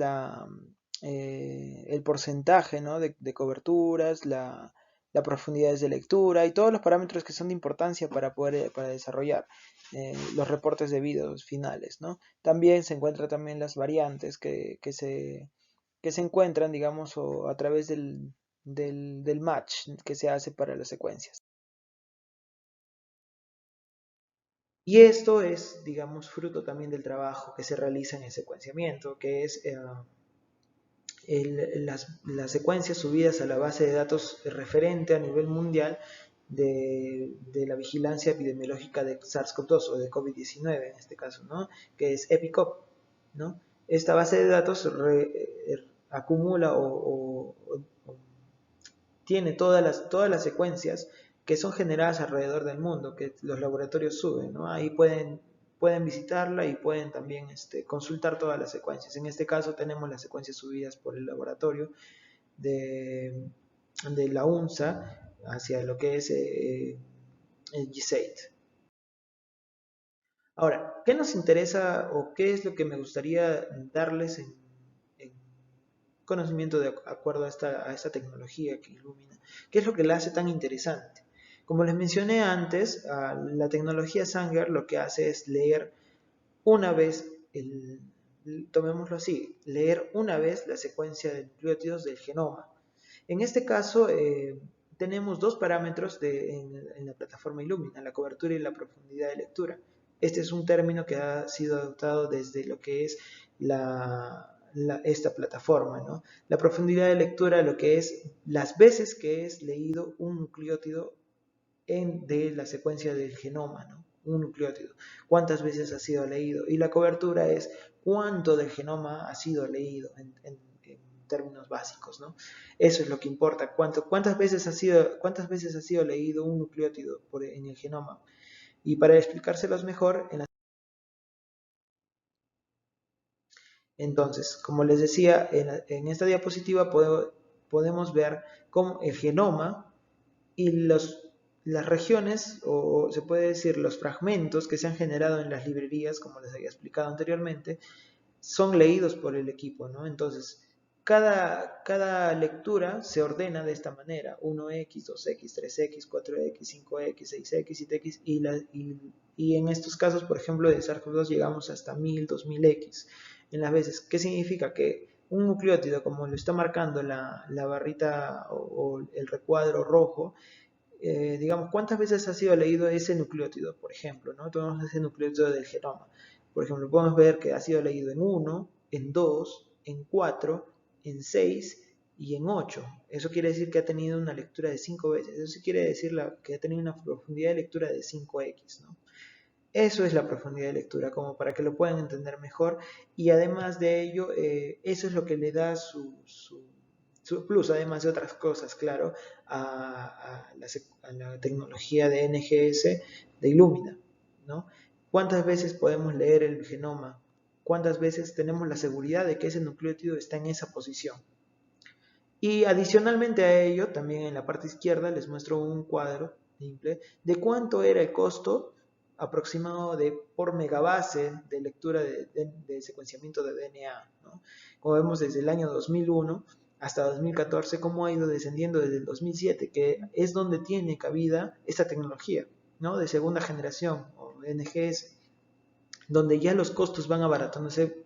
el porcentaje, ¿no? de coberturas, la profundidad de lectura y todos los parámetros que son de importancia para desarrollar los reportes debidos finales, ¿no? También se encuentran también las variantes que se encuentran, digamos, a través del match que se hace para las secuencias. Y esto es, digamos, fruto también del trabajo que se realiza en el secuenciamiento, que es las secuencias subidas a la base de datos referente a nivel mundial de la vigilancia epidemiológica de SARS-CoV-2 o de COVID-19 en este caso, ¿no? Que es EPICOP, ¿no? Esta base de datos acumula o tiene todas las secuencias que son generadas alrededor del mundo, que los laboratorios suben, ¿no? Ahí pueden visitarla y pueden también consultar todas las secuencias. En este caso tenemos las secuencias subidas por el laboratorio de, de la UNSA hacia lo que es el GSAID. Ahora, ¿qué nos interesa o qué es lo que me gustaría darles en conocimiento de acuerdo a esta tecnología que ilumina? ¿Qué es lo que la hace tan interesante? Como les mencioné antes, la tecnología Sanger lo que hace es leer una vez, tomémoslo así, leer una vez la secuencia de nucleótidos del genoma. En este caso, tenemos dos parámetros en la plataforma Illumina, la cobertura y la profundidad de lectura. Este es un término que ha sido adoptado desde lo que es esta plataforma, ¿no? La profundidad de lectura, lo que es las veces que es leído un nucleótido de la secuencia del genoma, ¿no? Un nucleótido. ¿Cuántas veces ha sido leído? Y la cobertura es cuánto del genoma ha sido leído en términos básicos, ¿no? Eso es lo que importa. ¿Cuántas veces ha sido leído un nucleótido en el genoma? Y para explicárselos mejor, entonces, como les decía, en esta diapositiva podemos ver cómo el genoma y las regiones, o se puede decir los fragmentos que se han generado en las librerías, como les había explicado anteriormente, son leídos por el equipo, ¿no? Entonces, cada lectura se ordena de esta manera: 1x, 2x, 3x, 4x, 5x, 6x, 7x, y en estos casos, por ejemplo, de SARS-CoV-2 llegamos hasta 1000, 2000x en las veces. ¿Qué significa? Que un nucleótido, como lo está marcando la barrita o el recuadro rojo, digamos, ¿cuántas veces ha sido leído ese nucleótido, por ejemplo, ¿no? Tomamos ese nucleótido del genoma. Por ejemplo, podemos ver que ha sido leído en 1, en 2, en 4, en 6 y en 8. Eso quiere decir que ha tenido una lectura de 5 veces. Eso quiere decir que ha tenido una profundidad de lectura de 5x, ¿no? Eso es la profundidad de lectura, como para que lo puedan entender mejor. Y además de ello, eso es lo que le da su plus, además de otras cosas, claro, a la tecnología de NGS de Illumina, ¿no? ¿Cuántas veces podemos leer el genoma? ¿Cuántas veces tenemos la seguridad de que ese nucleótido está en esa posición? Y adicionalmente a ello, también en la parte izquierda les muestro un cuadro simple de cuánto era el costo aproximado por megabase de lectura de secuenciamiento de DNA, ¿no? Como vemos, desde el año 2001 hasta 2014, cómo ha ido descendiendo desde el 2007, que es donde tiene cabida esta tecnología, ¿no? De segunda generación, o NGS, donde ya los costos van abaratándose,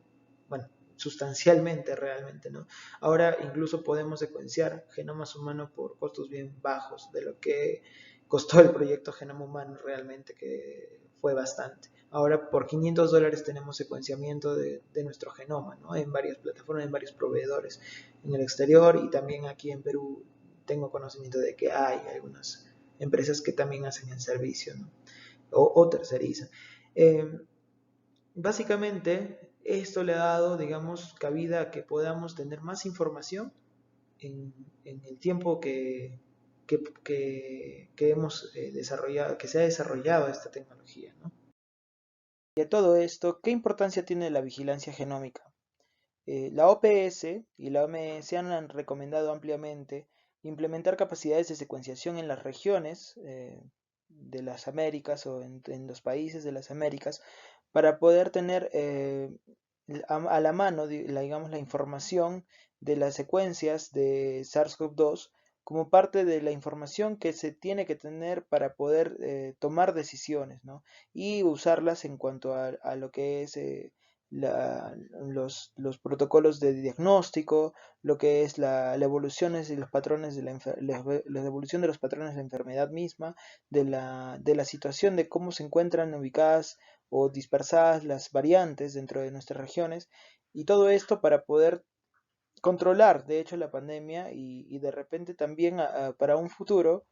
bueno, sustancialmente realmente, ¿no? Ahora incluso podemos secuenciar genomas humanos por costos bien bajos de lo que costó el proyecto Genoma Humano realmente, que fue bastante. Ahora por $500 tenemos secuenciamiento de nuestro genoma, ¿no? En varias plataformas, en varios proveedores en el exterior, y también aquí en Perú tengo conocimiento de que hay algunas empresas que también hacen el servicio, ¿no? O tercerizan. Básicamente, esto le ha dado, digamos, cabida a que podamos tener más información en el tiempo que hemos desarrollado, que se ha desarrollado esta tecnología, ¿no? Y a todo esto, ¿qué importancia tiene la vigilancia genómica? La OPS y la OMS han recomendado ampliamente implementar capacidades de secuenciación en las regiones de las Américas o en los países de las Américas para poder tener a la mano, digamos, la información de las secuencias de SARS-CoV-2 como parte de la información que se tiene que tener para poder tomar decisiones, ¿no? Y usarlas en cuanto a lo que es los protocolos de diagnóstico, lo que es la evolución y los patrones de la evolución de los patrones de la enfermedad misma, de la situación de cómo se encuentran ubicadas o dispersadas las variantes dentro de nuestras regiones, y todo esto para poder controlar, de hecho, la pandemia y de repente también para un futuro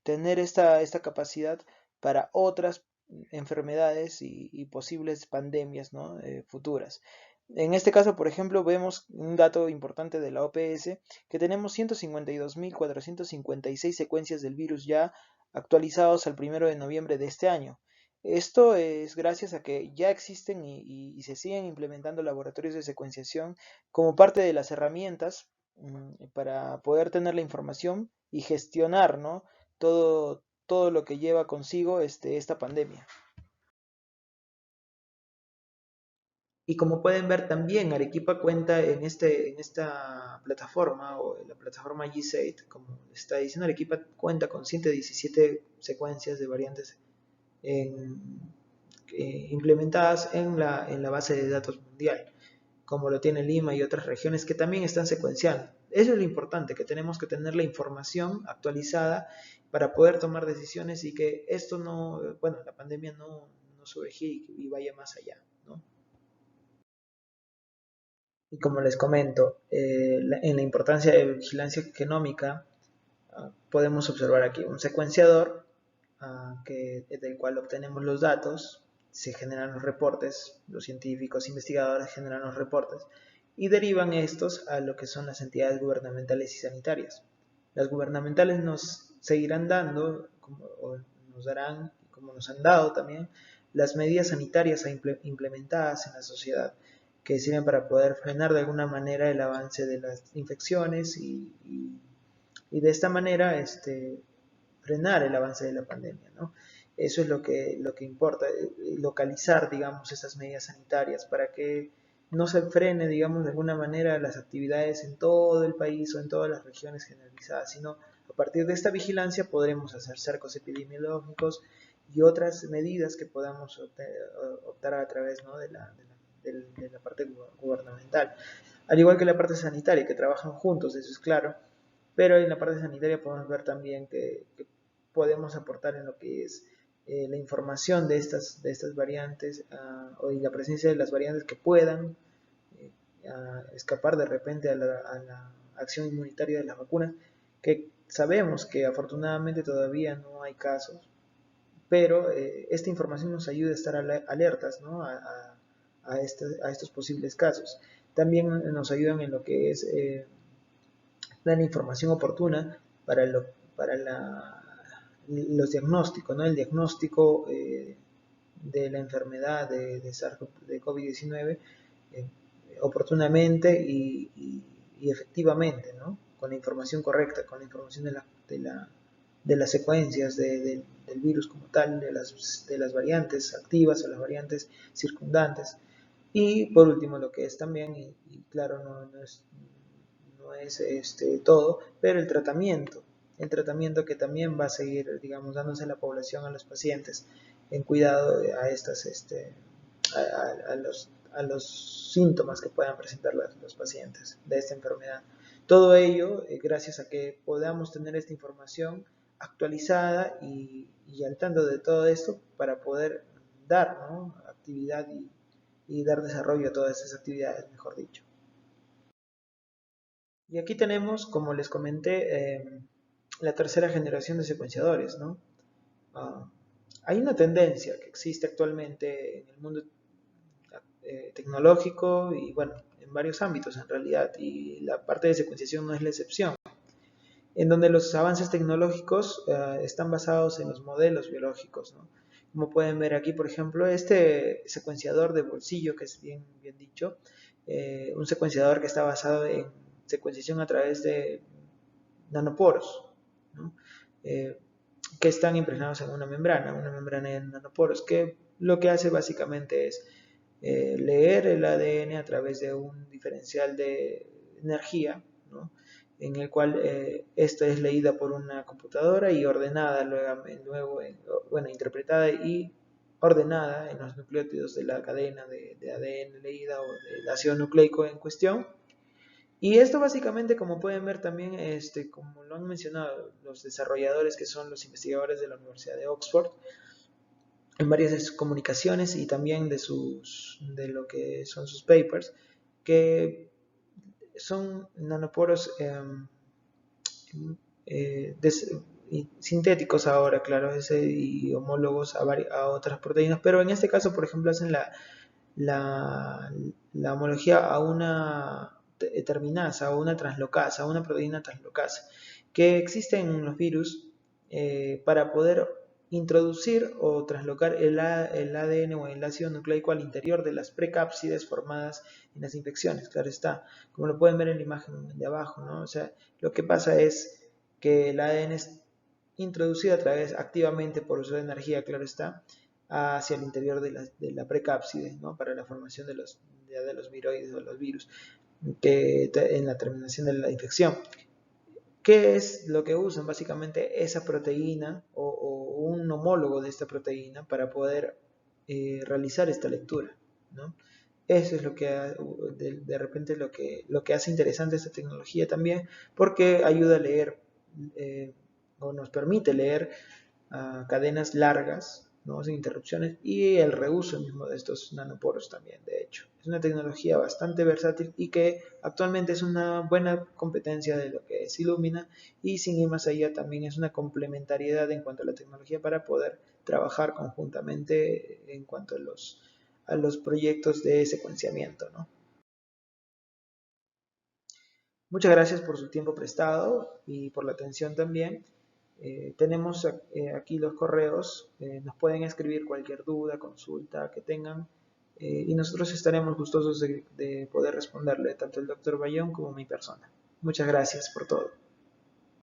tener esta capacidad para otras enfermedades y posibles pandemias, ¿no? Futuras. En este caso, por ejemplo, vemos un dato importante de la OPS, que tenemos 152.456 secuencias del virus ya actualizados al 1 de noviembre de este año. Esto es gracias a que ya existen y se siguen implementando laboratorios de secuenciación como parte de las herramientas para poder tener la información y gestionar, ¿no? todo lo que lleva consigo esta pandemia. Y como pueden ver también, Arequipa cuenta en esta plataforma o en la plataforma GSAID, como está diciendo, Arequipa cuenta con 117 secuencias de variantes en, implementadas en la base de datos mundial, como lo tiene Lima y otras regiones que también están secuenciando. Eso es lo importante, que tenemos que tener la información actualizada para poder tomar decisiones y que esto no, bueno, la pandemia no sobregire y vaya más allá, ¿no? Y como les comento, en la importancia de vigilancia genómica, podemos observar aquí un secuenciador del cual obtenemos los datos, se generan los reportes, los científicos investigadores generan los reportes y derivan estos a lo que son las entidades gubernamentales y sanitarias. Las gubernamentales nos seguirán dando, o nos darán, como nos han dado también, las medidas sanitarias implementadas en la sociedad que sirven para poder frenar de alguna manera el avance de las infecciones y de esta manera frenar el avance de la pandemia, ¿no? Eso es lo que importa, localizar, digamos, estas medidas sanitarias para que no se frene, digamos, de alguna manera las actividades en todo el país o en todas las regiones generalizadas, sino a partir de esta vigilancia podremos hacer cercos epidemiológicos y otras medidas que podamos optar a través, ¿no? de la parte gubernamental. Al igual que la parte sanitaria, que trabajan juntos, eso es claro, pero en la parte sanitaria podemos ver también que podemos aportar en lo que es la información de estas variantes y la presencia de las variantes que puedan escapar de repente a la acción inmunitaria de las vacunas, que sabemos que afortunadamente todavía no hay casos, pero esta información nos ayuda a estar alertas, ¿no? A estos posibles casos. También nos ayudan en lo que es la información oportuna para los diagnósticos, ¿no? El diagnóstico de la enfermedad de COVID-19 eh, oportunamente y efectivamente, ¿no? Con la información correcta, con la información de las secuencias del virus como tal, de las variantes activas o las variantes circundantes. Y por último, lo que es también, y claro, no es todo, pero el tratamiento que también va a seguir, digamos, dándose a la población, a los pacientes, en cuidado a estas, a los síntomas que puedan presentar los pacientes de esta enfermedad. Todo ello gracias a que podamos tener esta información actualizada y al tanto de todo esto para poder dar, ¿no? Actividad y dar desarrollo a todas estas actividades, mejor dicho. Y aquí tenemos, como les comenté, la tercera generación de secuenciadores, ¿no? Uh, Hay una tendencia que existe actualmente en el mundo tecnológico y, bueno, en varios ámbitos en realidad, y la parte de secuenciación no es la excepción, en donde los avances tecnológicos están basados en los modelos biológicos, ¿no? Como pueden ver aquí, por ejemplo, este secuenciador de bolsillo, que es bien dicho, un secuenciador que está basado en secuenciación a través de nanoporos, ¿no? Que están impregnados en una membrana de nanoporos, que lo que hace básicamente es leer el ADN a través de un diferencial de energía, ¿no? En el cual esta es leída por una computadora y ordenada luego bueno, interpretada y ordenada en los nucleótidos de la cadena de ADN leída o del ácido nucleico en cuestión. Y esto básicamente, como pueden ver también, como lo han mencionado los desarrolladores que son los investigadores de la Universidad de Oxford, en varias de sus comunicaciones y también de lo que son sus papers, que son nanoporos sintéticos ahora, claro, y homólogos a otras proteínas, pero en este caso, por ejemplo, hacen la, la homología a una terminasa, a una translocasa, a una proteína translocasa, que existe en los virus para poder introducir o traslocar el ADN o el ácido nucleico al interior de las precápsides formadas en las infecciones, claro está, como lo pueden ver en la imagen de abajo, ¿no? O sea, lo que pasa es que el ADN es introducido a través activamente por uso de energía, claro está, hacia el interior de la precápside, ¿no? Para la formación de los viroides o los virus en la terminación de la infección. ¿Qué es lo que usan? Básicamente esa proteína o un homólogo de esta proteína para poder realizar esta lectura, ¿no? Eso es lo que de repente lo que hace interesante esta tecnología también, porque ayuda a leer o nos permite leer cadenas largas, ¿no? Sin interrupciones, y el reuso mismo de estos nanoporos también, de hecho. Es una tecnología bastante versátil y que actualmente es una buena competencia de lo que es Illumina, y sin ir más allá también es una complementariedad en cuanto a la tecnología para poder trabajar conjuntamente en cuanto a los proyectos de secuenciamiento, ¿no? Muchas gracias por su tiempo prestado y por la atención también. Tenemos aquí los correos, nos pueden escribir cualquier duda, consulta que tengan, y nosotros estaremos gustosos de poder responderle tanto el doctor Bayón como mi persona. Muchas gracias por todo.